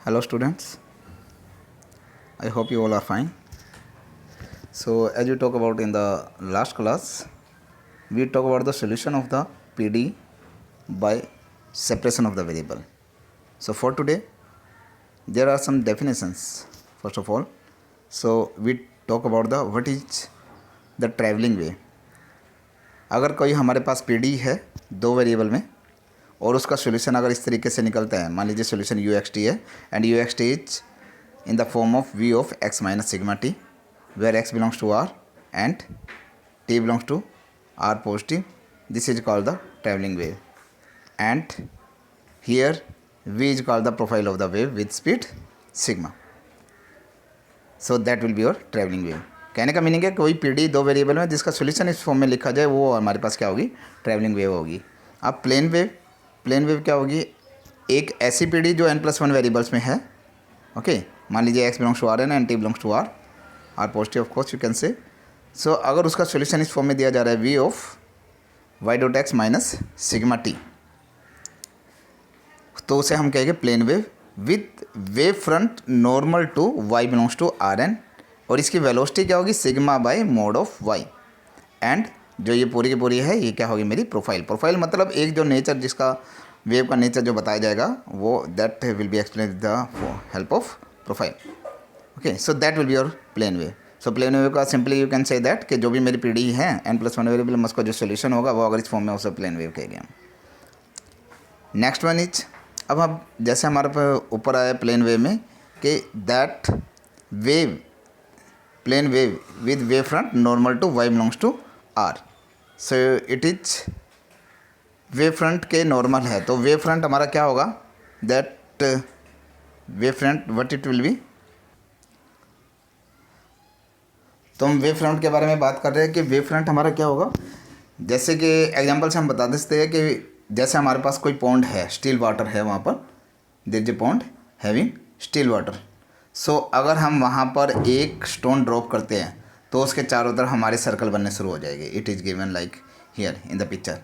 Hello students, I hope you all are fine. So as we talked about in the last class, we talk about the solution of the PD by separation of the variable. So for today, there are some definitions. First of all, so we talk about the what is the traveling way. अगर कोई हमारे पास PD है दो variable में और उसका solution अगर इस तरीके से निकलता है, मान लीजिए सोल्यूशन यू एक्स टी है and u x t is in the form of v of x minus sigma t where x belongs to R and t belongs to R positive. This is called the travelling wave and here v is called the profile of the wave with speed sigma. So that will be your traveling wave. कहने का meaning है कोई PD दो variable में जिसका solution इस form में लिखा जाए वो हमारे पास क्या होगी, ट्रैवलिंग वेव होगी. अब प्लेन वेव क्या होगी, एक ऐसी पीडी जो n+1 वेरिएबल्स में है. ओके, मान लीजिए x belongs to R n and t belongs to R positive of course you can say. So अगर उसका सोल्यूशन इस फॉर्म में दिया जा रहा है v of y dot x minus sigma t, तो उसे हम कहेंगे plane wave with wave front normal to y belongs to R n और इसकी वेलोसिटी क्या होगी sigma by mod of y. And जो ये पूरी की पूरी है ये क्या होगी मेरी प्रोफाइल मतलब एक जो नेचर जिसका वेव का नेचर जो बताया जाएगा वो that will be explain with the help of profile. Okay, so that will be your plane wave. So plane wave का simply you can say that कि जो भी मेरी पीडी है n+1 वेरिएबल में उसका जो सोल्यूशन होगा वो अगर इस फॉर्म में उसे प्लेन वेव कहेंगे. नेक्स्ट वन इज, अब हम जैसे हमारे पे ऊपर आया प्लेन वेव में कि that wave plane wave with wave front normal to y belongs to r. So it is wave front के नॉर्मल है तो वेव फ्रंट हमारा क्या होगा, that wave front what it will be. तो हम वेव फ्रंट के बारे में बात कर रहे हैं कि वेव फ्रंट हमारा क्या होगा. जैसे कि एग्जांपल से हम बता देते हैं कि जैसे हमारे पास कोई पॉन्ड है, स्टील वाटर है, वहाँ पर there is a pond having still water. So अगर हम वहाँ पर एक स्टोन ड्रॉप करते हैं तो उसके चारों तरफ हमारे सर्कल बनने शुरू हो जाएंगे. It is given like here in the picture.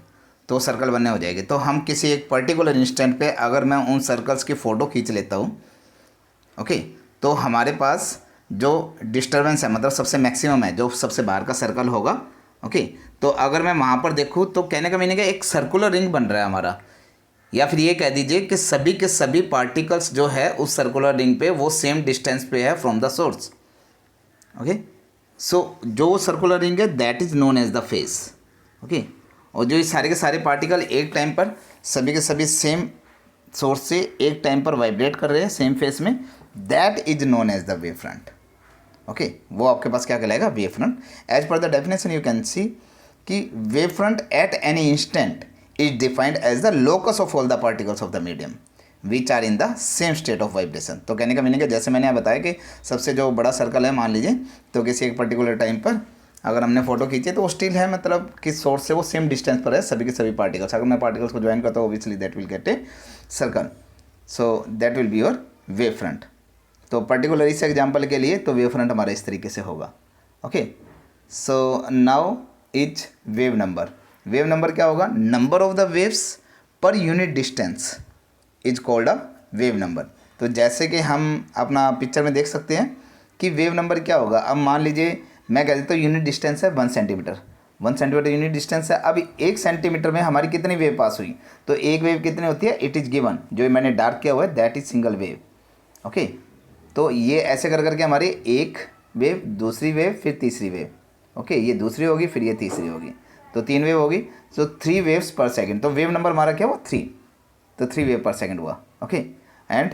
तो सर्कल बनने हो जाएंगे. तो हम किसी एक पर्टिकुलर इंस्टेंट पे अगर मैं उन सर्कल्स की फ़ोटो खींच लेता हूँ, ओके, तो हमारे पास जो डिस्टर्बेंस है मतलब सबसे मैक्सिमम है जो सबसे बाहर का सर्कल होगा. ओके, तो अगर मैं वहाँ पर देखूँ तो कहने का मीनिंग है एक सर्कुलर रिंग बन रहा है हमारा, या फिर ये कह दीजिए कि सभी के सभी पार्टिकल्स जो है उस सर्कुलर रिंग पे वो सेम डिस्टेंस पे है from the source. Okay, so जो सर्कुलर रिंग है that is known as the face. Okay, और जो ये सारे के सारे पार्टिकल एक टाइम पर सभी के सभी सेम सोर्स से एक टाइम पर वाइब्रेट कर रहे हैं सेम फेस में, that is known as the wave front. Okay, वो आपके पास क्या कहलाएगा, wave front. As per the definition you can see कि wave front at any instant is defined as the locus of all the particles of the medium which are in the same state of vibration. तो कहने का meaning है जैसे मैंने बताया कि सबसे जो बड़ा सर्कल है मान लीजिए, तो किसी एक पर्टिकुलर टाइम पर अगर हमने फोटो खींची तो वो स्टिल है मतलब किस सोर्स से वो सेम डिस्टेंस पर है सभी के सभी पार्टिकल्स. अगर मैं पार्टिकल्स को ज्वाइन करता हूँ obviously that will get a circle. So that will be your wave front. तो पर्टिकुलर इस एग्जाम्पल के लिए तो वेव फ्रंट हमारा इस तरीके से होगा. Okay, so now is wave number. Wave number क्या होगा, number of the waves per unit distance is called a wave number. तो जैसे कि हम अपना पिक्चर में देख सकते हैं कि वेव नंबर क्या होगा. अब मान लीजिए मैं कह देता हूँ यूनिट डिस्टेंस है 1 सेंटीमीटर. 1 सेंटीमीटर यूनिट डिस्टेंस है. अब 1 सेंटीमीटर में हमारी कितनी वेव पास हुई, तो एक वेव कितनी होती है, इट इज़ गिवन, जो मैंने डार्क किया हुआ है that is single wave. Okay, तो ये ऐसे कर करके हमारी एक वेव, दूसरी वेव, फिर तीसरी वेव. ओके, ये दूसरी होगी फिर ये तीसरी होगी, तो 3 वेव होगी. सो 3 वेव्स पर सेकंड. तो वेव नंबर हमारा क्या हुआ 3, तो 3 वेव पर सेकंड हुआ. ओके, एंड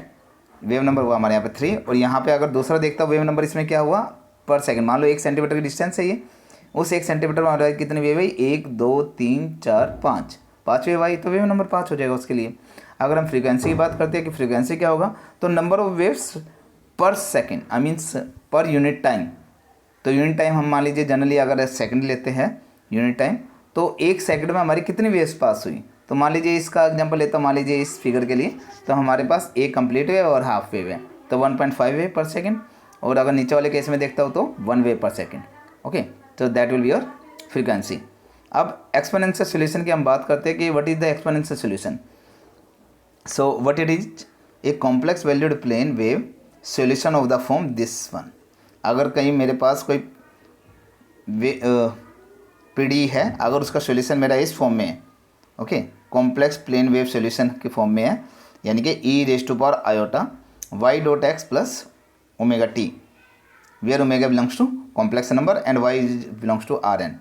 वेव नंबर हुआ हमारे यहाँ पे 3. और यहाँ पे अगर दूसरा देखता हूँ वेव नंबर इसमें क्या हुआ पर सेकंड. मान लो 1 सेंटीमीटर की डिस्टेंस है ये, उस 1 सेंटीमीटर में हमारे कितनी वेव है, 1 2 3 4 5, 5 वेव आई, तो वेव नंबर 5 हो जाएगा उसके लिए. अगर हम फ्रीक्वेंसी की बात करते हैं कि फ्रीक्वेंसी क्या होगा, तो नंबर ऑफ वेव्स पर second, I means per unit time. तो यूनिट टाइम हम मान लीजिए जनरली अगर सेकंड लेते हैं यूनिट टाइम, तो 1 सेकंड में हमारी कितनी वेव्स पास हुई. तो मान लीजिए इसका एग्जांपल लेता हूँ, मान लीजिए इस फिगर के लिए, तो हमारे पास एक कंप्लीट वेव और हाफ वेव है, तो 1.5 वेव पर सेकंड. और अगर नीचे वाले केस में देखता हूँ तो 1 वेव पर सेकंड. ओके, तो that will be your frequency. अब एक्सपोनेंशियल सोल्यूशन की हम बात करते हैं कि what is the exponential solution. So what it is, a complex valued plane wave solution of the form this one. अगर कहीं मेरे पास कोई पीडी है, अगर उसका सॉल्यूशन मेरा इस फॉर्म में है, okay, complex plane wave solution के फॉर्म में है, यानी कि e raise to power iota y dot x plus omega t, where omega belongs to complex number and y belongs to R n.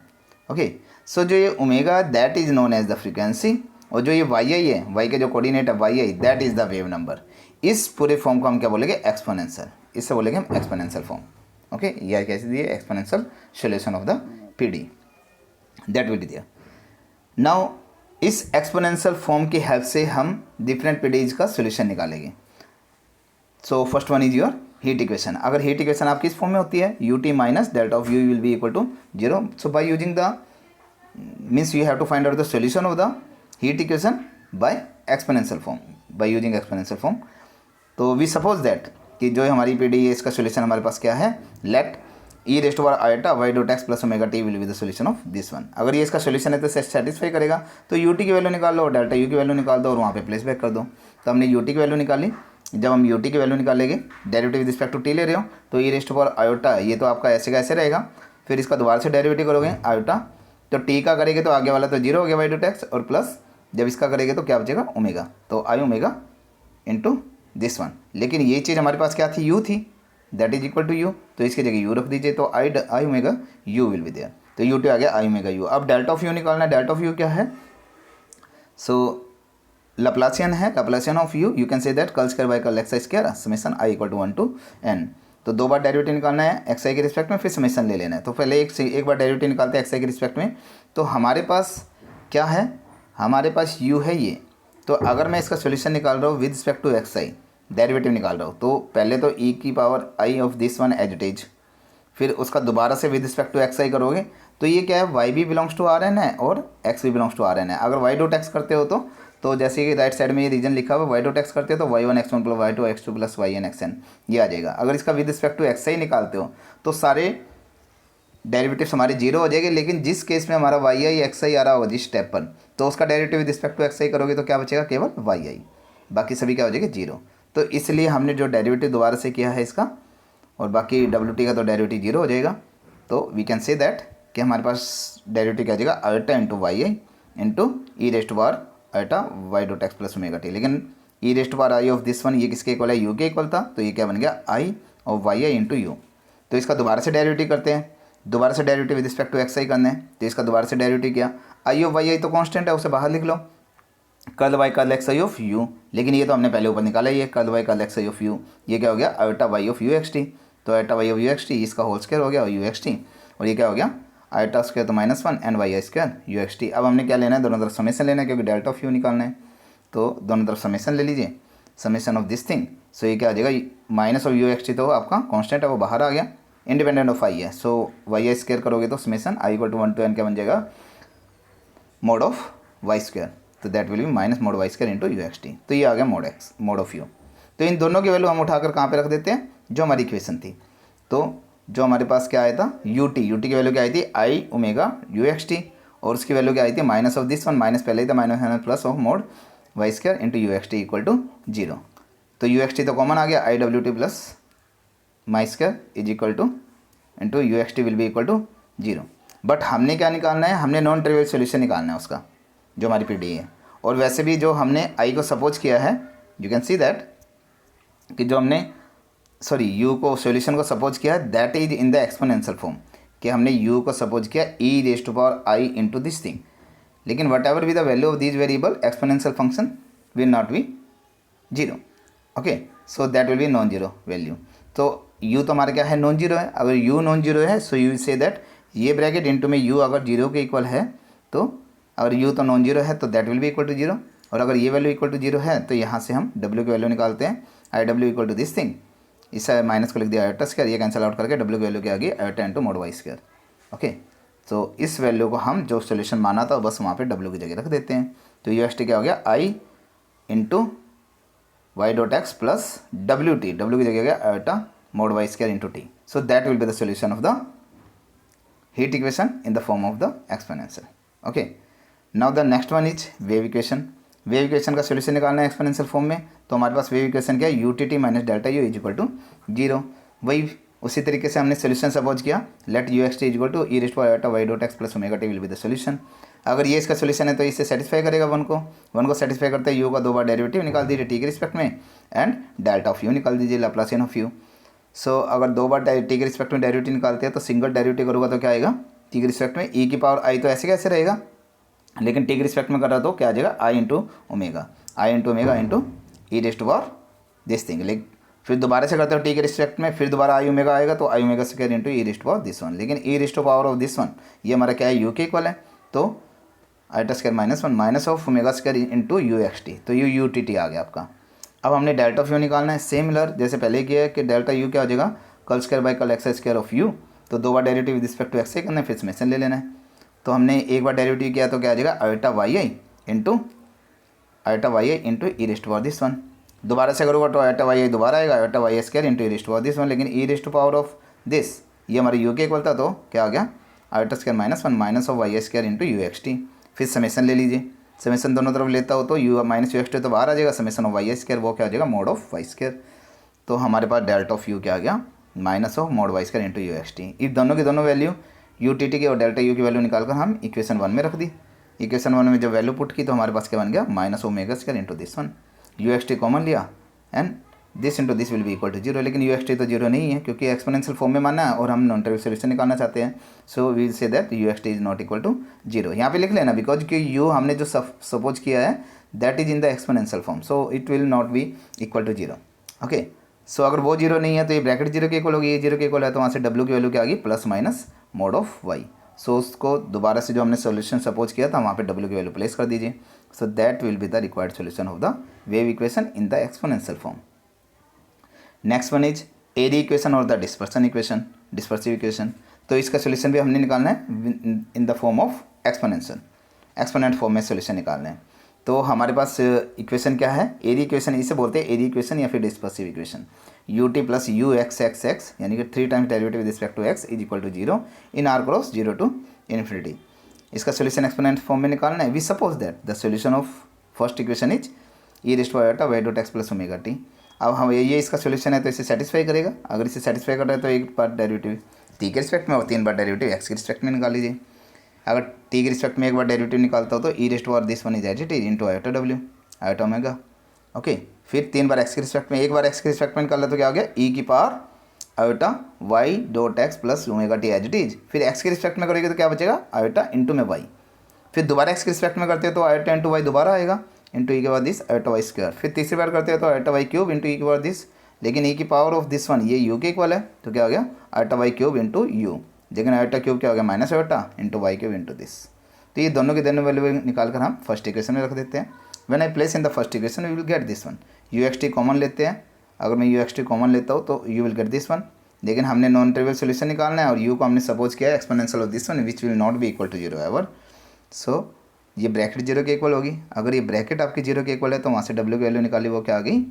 Okay, so जो ये ओमेगा that is known as the frequency, और जो ये Y आई है, Y के जो coordinate है y i, that is the wave number. इस पूरे फॉर्म को हम क्या बोलेंगे, एक्सपोनेंशियल, इससे बोलेंगे हम एक्सपोनेंशियल फॉर्म। ओके, यह कैसे दिए, exponential solution of the PD, that will be दिया। नाउ इस एक्सपोनेंशियल फॉर्म की हेल्प से हम डिफरेंट पीडीज का सॉल्यूशन निकालेंगे। So first one is your heat equation. अगर हीट इक्वेशन आपकी इस फॉर्म में होती है, u t minus delta of u will be equal to 0। So by using the means you have to find out the solution of the heat equation by exponential form, by using exponential form। तो we suppose that कि जो हमारी PD है इसका solution हमारे पास क्या है, let e raised over iota y dot x plus omega t will be the solution of this one. अगर ये इसका सॉल्यूशन है तो सेटिस्फाई करेगा, तो यू टी की वैल्यू निकाल लो, डेल्टा यू की वैल्यू निकाल दो और वहाँ पे प्लेस बैक कर दो। तो हमने यू टी की वैल्यू निकाली। जब हम यू टी की वैल्यू निकालेंगे, derivative with respect to t ले रहे हो, तो ई रेस्ट ओवर आयोटा ये तो आपका ऐसे का ऐसे रहेगा, फिर इसका दोबारा से डेरिवेटिव करोगे आयोटा, तो टी का करेंगे तो आगे वाला तो जीरो हो गया वाई डॉट एक्स, और प्लस जब इसका करेंगे तो क्या बचेगा, ओमेगा, तो i omega into this one. लेकिन ये चीज़ हमारे पास क्या थी, यू थी, that is equal to u, तो इसकी जगह यू रख दीजिए, तो i omega u will be there, तो यू टी आ गया आई ओमेगा यू। अब डेल्टा ऑफ यू निकालना है, डेल्टा ऑफ यू क्या है, सो लप्लासियन है, Laplacian of u, you can say that curl square by curl x i square summation i equal to 1 to n। तो दो बार derivative निकालना है एक्स आई के रिस्पेक्ट में, फिर समेशन ले लेना है। तो पहले एक बार डेरिवेटिव निकालते हैं एक्स आई के रिस्पेक्ट में, तो हमारे पास क्या है, हमारे पास u है ये। तो अगर मैं इसका सॉल्यूशन निकाल रहा हूँ with respect to x i, derivative निकाल रहा हूँ, तो पहले तो e की power i of this one as it is, फिर उसका दोबारा से with respect to x i करोगे, तो ये क्या है, y भी बिलोंग्स टू आर एन है और x भी बिलोंग्स टू आर एन है। अगर y डॉट एक्स करते हो तो जैसे कि राइट साइड में ये रीजन लिखा हुआ है, y डॉट एक्स करते हो तो y1 x1 plus y2 x2 plus yn xn ये आ जाएगा। अगर इसका विद रिस्पेक्ट टू एक्स आई निकालते हो तो सारे डेरिवेटिव्स हमारे जीरो हो जाएंगे, लेकिन जिस केस में हमारा वाई आई एक्स आई आ रहा होगा जिस स्टेप पर, तो उसका derivative with respect to x i करोगे तो क्या बचेगा, केवल वाई आई, बाकी सभी क्या हो जाएगा, जीरो। तो इसलिए हमने जो डेरिवेटिव दोबारा से किया है इसका, और बाकी डब्ल्यू टी का तो डेरिवेटिव जीरो हो जाएगा। तो वी कैन से दैट कि हमारे पास डेरिवेटिव क्या आ जाएगा, iota into y i into e raised bar iota y dot x plus omega t. लेकिन e raised bar i of this one ये किसके इक्वल है, यू के इक्वल था, तो ये क्या बन गया, i of y i into u. तो इसका दोबारा से डेरिवेटिव करते हैं, दोबारा से derivative with respect to x i करना है, तो इसका दोबारा से डेरिवेटिव किया, आई ऑफ वाई आई तो कांस्टेंट है, उसे बाहर लिख लो, curl y curl x i of u, लेकिन ये तो हमने पहले ऊपर निकाला, ये curl y curl x i of u, ये क्या हो गया, iota y of u x t, तो iota y of u x t इसका होल स्क्वायर हो गया और यू एक्स टी, और ये क्या हो गया, आयोटा स्क्वायर तो -1 and y i square u x t. अब हमने क्या लेना है, दोनों तरफ समेशन लेना है, क्योंकि डेल्टा ऑफ यू निकालना है, तो दोनों तरफ समेशन ले लीजिए, समेशन ऑफ दिस थिंग। सो ये क्या आ जाएगा, minus of u x t तो आपका कांस्टेंट है वो बाहर आ गया, इंडिपेंडेंट ऑफ आई है, सो वाई आई स्क्वायर करोगे तो summation i equal to 1 to n क्या बन जाएगा, मोड ऑफ वाई स्क्वायर, तो that will be minus mod y square into u x t. तो ये आ गया mod x, mod of u. तो इन दोनों की वैल्यू हम उठाकर कहाँ पे रख देते हैं, जो हमारी इक्वेशन थी। तो जो हमारे पास क्या आया था, यू टी की वैल्यू क्या आई थी, i omega u x t, और उसकी वैल्यू क्या आई थी, minus of this one, minus पहले ही था, minus plus of mod y square into u x t equal to 0। तो यू एक्स टी तो कॉमन आ गया, आई डब्ल्यू t plus my square is equal to into u x t will be equal to 0। But हमने क्या निकालना है, हमने नॉन ट्रिवियल सोल्यूशन निकालना है उसका, जो हमारी पीडी है। और वैसे भी जो हमने आई को सपोज किया है, यू कैन सी दैट कि जो हमने यू को सॉल्यूशन को सपोज किया है, that is in the exponential form, कि हमने यू को सपोज किया e raise to power i into this thing. लेकिन whatever be the value of this variable, exponential function will not be 0। Okay, so that will be non zero value. तो u तो हमारा क्या है, non zero है। अगर you non zero है, so you say that ये bracket into में यू अगर जीरो के इक्वल है, तो अगर यू तो नॉन जीरो है तो that will be equal to 0, और अगर ये वैल्यू इक्वल टू 0 है तो यहाँ से हम डब्ल्यू की वैल्यू निकालते हैं, आई डब्ल्यू इक्वल टू दिस थिंग, इस माइनस को लिख दिया आयोटा स्क्वायर, ये कैंसिल आउट करके डब्ल्यू की वैल्यू क्या आ गई, iota into mod y square. Okay, तो इस वैल्यू को हम जो सोल्यूशन माना था बस वहाँ पे डब्ल्यू की जगह रख देते हैं। तो यू एक्स टी क्या हो गया, i into y dot x plus डब्ल्यू टी, डब्ल्यू की जगह गया iota mod y square into t. So that will be the solution of the heat equation in the form of the exponential. Okay, now the next one is wave equation. Wave equation का solution निकालना है exponential form में, तो हमारे पास wave equation क्या है, u t t minus delta u is equal to 0। वही उसी तरीके से हमने सोल्यूशन सपोज किया, let u x t is equal to e raised to iota y dot x plus omega t will be the solution. अगर ये इसका solution है तो इससे सेटिस्फाई करेगा वन को सेटिस्फाई करते हैं, यू का 2 बार डेरिवेटिव निकाल दीजिए टी के रिस्पेक्ट में, एंड डेल्टा ऑफ यू निकाल दीजिए, लाप्लासियन ऑफ यू। सो अगर 2 बार टी के रिस्पेक्ट में डेरिवेटिव निकालते हैं तो सिंगल डेरिवेटिव करूँगा तो क्या आएगा, टी के रिस्पेक्ट में ई की पावर आई, तो ऐसे कैसे रहेगा, लेकिन टी के रिस्पेक्ट में कर रहा तो क्या आ जाएगा, i into omega into e raised to power this thing. लेकिन फिर दोबारा से करते हो टी के रिस्पेक्ट में, फिर दोबारा आई ओमेगा आएगा तो i omega square into e raised to power this one, लेकिन e raised to power of this one ये हमारा क्या है, यू के इक्वल है, तो iota square minus one minus of omega square into u x t, तो u t t आ गया आपका। अब हमने डेल्टा ऑफ यू निकालना है, सिमिलर जैसे पहले किया है कि डेल्टा यू क्या हो जाएगा, curl square by curl x square of u, तो 2 बार derivative with respect to x से करना है, फिर समेशन ले लेना है। तो हमने एक बार डेरिवेटिव किया तो क्या आ जाएगा, iota y i into e raised to power this one. दोबारा से करूँगा तो आयोटा वाई आई दोबारा आएगा, iota y square into e raised to power this one, लेकिन e raised to power of this ये हमारे यू के इक्वल था, तो क्या आ गया, iota square minus one minus of y square into u x t. फिर समेशन ले लीजिए, समेशन दोनों तरफ लेता हो तो u minus u x t तो बाहर आ जाएगा, समेशन ऑफ वाई स्क्वायर वो क्या आ जाएगा, मोड ऑफ वाई स्क्वायर। तो हमारे पास डेल्टा ऑफ यू क्या आ गया, minus of mod y square into u x t. इस दोनों की दोनों वैल्यू यू टी टी की और डेल्टा यू की वैल्यू निकालकर हम इक्वेशन 1 में रख दी। इक्वेशन 1 में जब वैल्यू पुट की तो हमारे पास क्या बन गया, minus omega square into this one, u x t common लिया and this into this will be equal to 0, लेकिन यू एक्स टी तो 0 नहीं है क्योंकि एक्सपोनेंशियल फॉर्म में माना है और हम नॉन ट्रिवियल सोल्यूशन निकालना चाहते हैं, so we say that u x t is not equal to 0। यहाँ पे लिख लेना बिकॉज कि यू हमने जो सपोज किया है that is in the exponential form, so it will not be equal to 0। Okay, सो अगर वो 0 नहीं है तो ये ब्रैकेट 0 के इक्वल होगी, ये 0 के इक्वल है तो वहाँ से w की वैल्यू क्या आ गई, plus minus mod of y। सो उसको दोबारा से जो हमने सोल्यूशन सपोज किया था वहाँ पे w की वैल्यू प्लेस कर दीजिए, so that will be the required solution of the wave equation in the exponential form. Next one is Airy equation और द डिस्पर्सिव इक्वेशन। तो इसका सोल्यूशन भी हमने निकालना है in the form of exponent form में सोल्यूशन निकालना है। तो हमारे पास इक्वेशन क्या है, एरी इक्वेशन, इसे बोलते हैं एरी इक्वेशन या फिर dispersive equation. U t plus u x x x यानी कि 3 times derivative with respect to x is equal to 0 in R cross 0 to infinity. इसका सोल्यूशन एक्सपोनेंट फॉर्म में निकालना है। We suppose that the solution of first equation is e raised to iota y dot x plus omega t. अब हम ये इसका solution है तो इसे सेटिस्फाई करेगा, अगर इसे सेटिस्फाई कर रहा है तो एक बार डेरिवेटिव टी के रिस्पेक्ट में और 3 बार डेरिवेटिव एक्स के रिस्पेक्ट में निकाल लीजिए। अगर टी के रिस्पेक्ट में एक बार डेरिवेटिव निकालता हो तो e raised to power this one is as it is into iota डब्ल्यू आयोटा ओमेगा। ओके, फिर 3 बार एक्स के रिस्पेक्ट में, एक बार एक्स के रिस्पेक्ट में निकाल तो क्या हो गया, ई की power iota y dot x plus omega t as it is. फिर एक्स के रिस्पेक्ट में करेंगे तो क्या बचेगा, आयोटा इंटू में वाई। फिर दोबारा एक्स के रिस्पेक्ट में करते हैं तो आयोटा इंटू वाई दोबारा आएगा, इंटू ई के बाद दिस आयोटा वाई स्क्वायर। फिर तीसरी बार करते हैं तो iota y cube into e के बाद दिस, लेकिन ई की पावर ऑफ दिस वन ये यू के इक्वल है तो क्या हो गया, iota y cube into u, लेकिन आयोटा क्यूब क्या हो गया, minus iota into y cube into this. तो ये दोनों की दोनों वैल्यू निकालकर हम फर्स्ट इक्वेशन में रख देते हैं। When I place in the first equation we will get this one. U x t common लेते हैं, अगर मैं यू एक्स टी कॉमन लेता हूँ तो you will get this one, लेकिन हमने नॉन ट्रिवियल सोल्यूशन निकालना है और यू को हमने सपोज किया है exponential of this one which will not be equal to 0 ever. सो ये ब्रैकेट 0 के इक्वल होगी, अगर ये ब्रैकेट आपकी 0 के इक्वल है तो वहाँ से w की वैल्यू निकाली, वो क्या आ गई,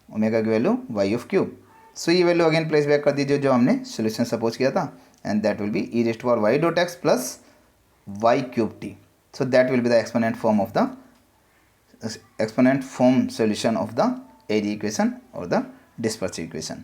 ओमेगा की वैल्यू वाई ऑफ क्यूब। सो ये वैल्यू अगेन प्लेस बैक कर दीजिए जो हमने सोल्यूशन सपोज किया था, and that will be e raised to power y dot x plus y cube t. So that will be the exponent form solution of the AD equation or the dispersive equation.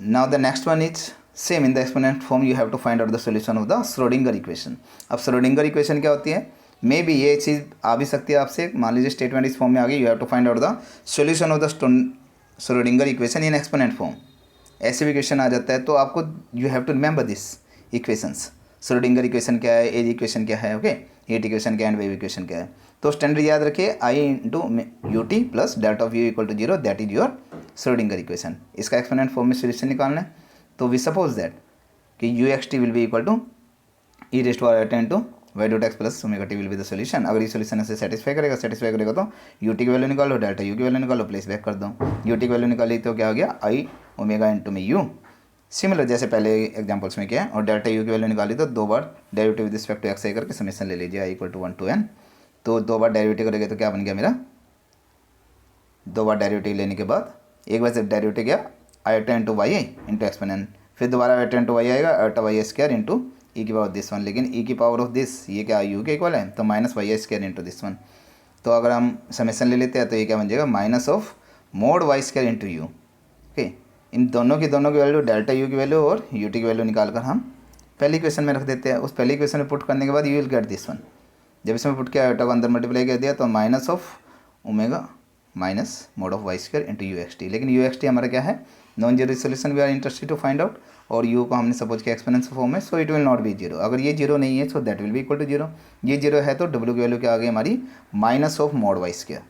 Now the next one is same in the exponent form, you have to find out the solution of the Schrödinger equation. अब Schrödinger equation क्या होती है, may be ये चीज़ आ भी सकती है आपसे, मान लीजिए स्टेटमेंट इस फॉर्म में आ गई, you have to find out the solution of the Schrödinger equation in exponent form. ऐसे भी क्वेश्चन आ जाता है तो आपको you have to remember this equations. Schrödinger equation क्या है, एज इक्वेशन क्या है, ओके, हीट इक्वेशन क्या है, वेव इक्वेशन क्या है। तो स्टैंडर्ड याद रखिए, i into u t plus delta of u equal to 0, that is your Schrodinger equation. इसका एक्सपोनेंट फॉर्म में सोल्यूशन निकालना है, तो वी सपोज दैट कि u x t will be equal to e raised to iota into y dot x plus omega t will be the solution. अगर ये solution ऐसे satisfy करेगा तो यू टी की वैल्यू निकालो, डेल्टा यू की value निकालो, प्लेस बैक कर दो। यू टी की वैल्यू निकाली तो क्या हो गया, आई ओमेगा इंटू में यू, सिमिलर जैसे पहले एग्जांपल्स में किया है। और डेल्टा यू की वैल्यू निकाली तो 2 बार derivative with respect to x करके समेशन ले लीजिए, i equal to 1 to n। तो 2 बार डेरिवेटिव करेंगे तो क्या बन गया मेरा, 2 बार डेरिवेटिव लेने के बाद एक बार जब डेरिवेटिव गया iota into y into exponent, फिर दोबारा आयोटा इंटू वाई आएगा, iota y square into e की पावर दिस वन, लेकिन ई की पावर ऑफ दिस ये क्या यू के इक्वल है तो minus y square into this one. तो अगर हम समेसन ले लेते हैं तो ये क्या बन जाएगा, minus of mod y square into u. Okay, इन दोनों की वैल्यू डेल्टा यू की वैल्यू और यू टी की वैल्यू निकाल कर हम पहली इक्वेशन में रख देते हैं। उस पहली इक्वेशन में पुट करने के बाद you will get this one. जब इसमें पुट किया आयोटा को अंदर मल्टीप्लाई कर दिया तो minus of omega minus mod of y square into u x t. लेकिन यू एक्स टी हमारा क्या है, non zero solution we are interested to find out, और यू को हमने सपोज किया एक्सपोनेंशियल फॉर्म में, so it will not be zero. अगर ये जीरो नहीं है so that will be equal to zero. ये जीरो है तो डब्ल्यू की वैल्यू क्या आ गई हमारी, minus of mod y square,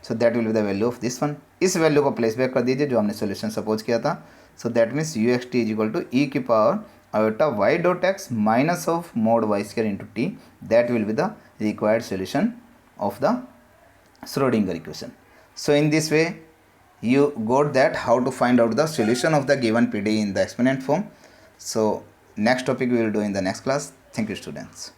so that will be the value of this one. इस वैल्यू को प्लेस बैक कर दीजिए जो हमने सोल्यूशन सपोज किया था। So that means u x t is equal to e की power iota y dot x minus of mod y square into t, that will be the required solution of the Schrodinger equation. So in this way you got that how to find out the solution of the given PDE in the exponent form. So next topic we will do in the next class. Thank you students.